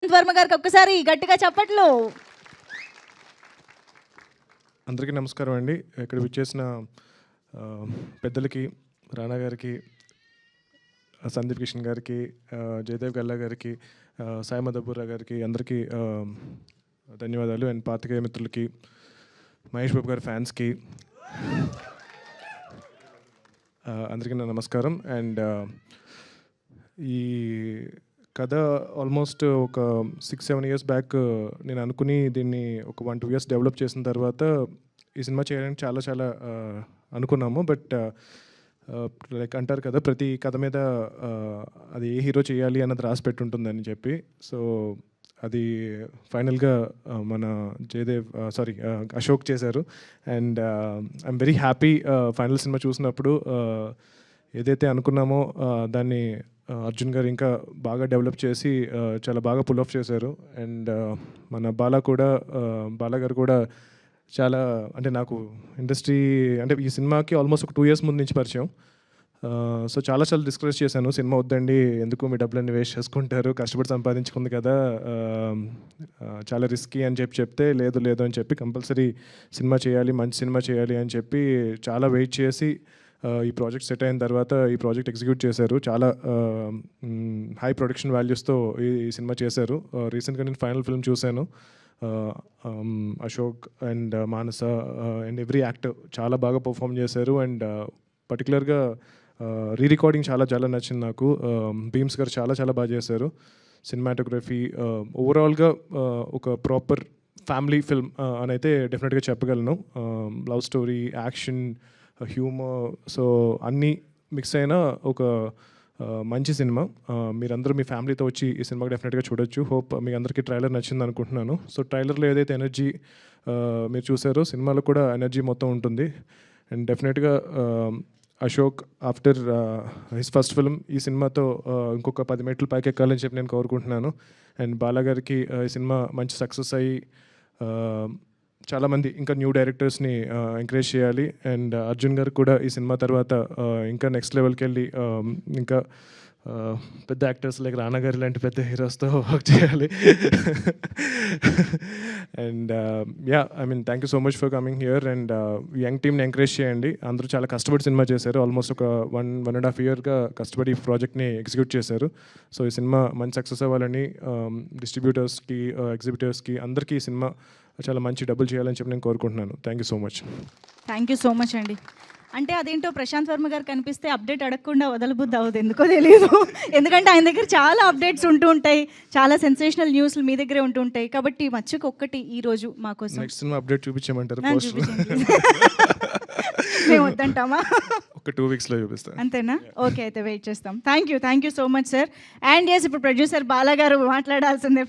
వర్మ గారికి ఒక్కసారి గట్టిగా చప్పట్లు. అందరికీ నమస్కారం అండి. ఇక్కడ విచ్చేసిన పెద్దలకి, రానా గారికి, సందీప్ కిషన్ గారికి, జయదేవ్ గల్లా గారికి, సాయి మధుపురా గారికి అందరికీ ధన్యవాదాలు. అండ్ పాత్రికేయ మిత్రులకి, మహేష్ బాబు గారి ఫ్యాన్స్కి అందరికీ నా నమస్కారం. అండ్ ఈ కథ ఆల్మోస్ట్ ఒక 6-7 ఇయర్స్ బ్యాక్ నేను అనుకుని దీన్ని ఒక 1-2 ఇయర్స్ డెవలప్ చేసిన తర్వాత ఈ సినిమా చేయడానికి చాలా అనుకున్నాము. బట్ లైక్ అంటారు కదా, ప్రతి కథ మీద అది ఏ హీరో చేయాలి అన్నది రాసి పెట్టుంటుందని చెప్పి. సో అది ఫైనల్గా మన అశోక్ చేశారు. And I'm very happy. Final cinema చూసినప్పుడు ఏదైతే అనుకున్నామో దాన్ని అర్జున్ గారు ఇంకా బాగా డెవలప్ చేసి చాలా బాగా పుల్ ఆఫ్ చేశారు. అండ్ మన బాలా గారు కూడా చాలా, అంటే నాకు ఇండస్ట్రీ అంటే ఈ సినిమాకి ఆల్మోస్ట్ ఒక 2 ఇయర్స్ ముందు నుంచి పరిచయం. సో చాలా డిస్కస్ చేశాను, సినిమా వద్దండి, ఎందుకు మీ డబ్బులన్నీ వేస్ట్ చేసుకుంటారు, కష్టపడి సంపాదించుకుంది కదా, చాలా రిస్కీ అని చెప్తే లేదు అని చెప్పి కంపల్సరీ సినిమా చేయాలి, మంచి సినిమా చేయాలి అని చెప్పి చాలా వెయిట్ చేసి ఈ ప్రాజెక్ట్ సెట్ అయిన తర్వాత ఈ ప్రాజెక్ట్ ఎగ్జిక్యూట్ చేశారు. చాలా హై ప్రొడక్షన్ వాల్యూస్తో ఈ సినిమా చేశారు. రీసెంట్గా నేను ఫైనల్ ఫిల్మ్ చూశాను. Ashok and Manasa and every actor చాలా బాగా పర్ఫామ్ చేశారు. అండ్ పర్టికులర్గా రికార్డింగ్ చాలా నచ్చింది నాకు. భీమ్స్ గారు చాలా బాగా చేశారు. సినిమాటోగ్రఫీ ఓవరాల్గా ఒక ప్రాపర్ ఫ్యామిలీ ఫిల్మ్ అని అయితే డెఫినెట్గా చెప్పగలను. Love story, action, humour, so అన్నీ మిక్స్ అయిన ఒక మంచి సినిమా. మీరందరూ మీ ఫ్యామిలీతో వచ్చి ఈ సినిమాకి డెఫినెట్గా చూడొచ్చు. హోప్ మీ అందరికీ ట్రైలర్ నచ్చింది అనుకుంటున్నాను. సో ట్రైలర్లో ఏదైతే ఎనర్జీ మీరు చూసారో సినిమాలో కూడా ఎనర్జీ మొత్తం ఉంటుంది. అండ్ డెఫినెట్గా Ashok after his first film ఈ సినిమాతో ఇంకొక 10 మెట్లు పైకి ఎక్కాలని చెప్పి నేను కోరుకుంటున్నాను. అండ్ బాలా గారికి ఈ సినిమా మంచి సక్సెస్ అయ్యి చాలామంది ఇంకా న్యూ డైరెక్టర్స్ని ఎంకరేజ్ చేయాలి. అండ్ అర్జున్ గారు కూడా ఈ సినిమా తర్వాత ఇంకా నెక్స్ట్ లెవెల్కి వెళ్ళి ఇంకా పెద్ద యాక్టర్స్ లైక్ రానా గారి లాంటి పెద్ద హీరోస్తో వర్క్ చేయాలి. And thank you so much for coming here. And young టీమ్ని ఎంకరేజ్ చేయండి. అందరూ చాలా కష్టపడి సినిమా చేశారు. ఆల్మోస్ట్ ఒక 1.5 ఇయర్గా కష్టపడి ఈ ప్రాజెక్ట్ని ఎగ్జిక్యూట్ చేశారు. సో ఈ సినిమా మంచి సక్సెస్ అవ్వాలని డిస్ట్రిబ్యూటర్స్కి, ఎగ్జిబిటర్స్కి అందరికీ ఈ సినిమా చాలా మంచి డబ్బులు చేయాలని చెప్పి నేను కోరుకుంటున్నాను. Thank you so much. Thank you so much అండి. అంటే అదేంటో ప్రశాంత్ వర్మ గారు కనిపిస్తే అప్డేట్ అడగకుండా వదలబుద్ధి అవ్వదు, ఎందుకో తెలియదు. ఎందుకంటే ఆయన దగ్గర చాలా అప్డేట్స్ ఉంటూ ఉంటాయి, చాలా సెన్సేషనల్ న్యూస్లు మీ దగ్గరే ఉంటూ ఉంటాయి. కాబట్టి మచ్చుకు ఒక్కటి ఈరోజు మాకోసం నెక్స్ట్ సినిమా అప్డేట్ చూపించమంటారు? మేము వద్దంటామా? ఒక 2 వీక్స్లో చూపిస్తాను. అంతేనా? ఓకే, అయితే వెయిట్ చేస్తాం. Thank you so much sir. And yes, ఇప్పుడు ప్రొడ్యూసర్ బాలా గారు మాట్లాడాల్సిందే.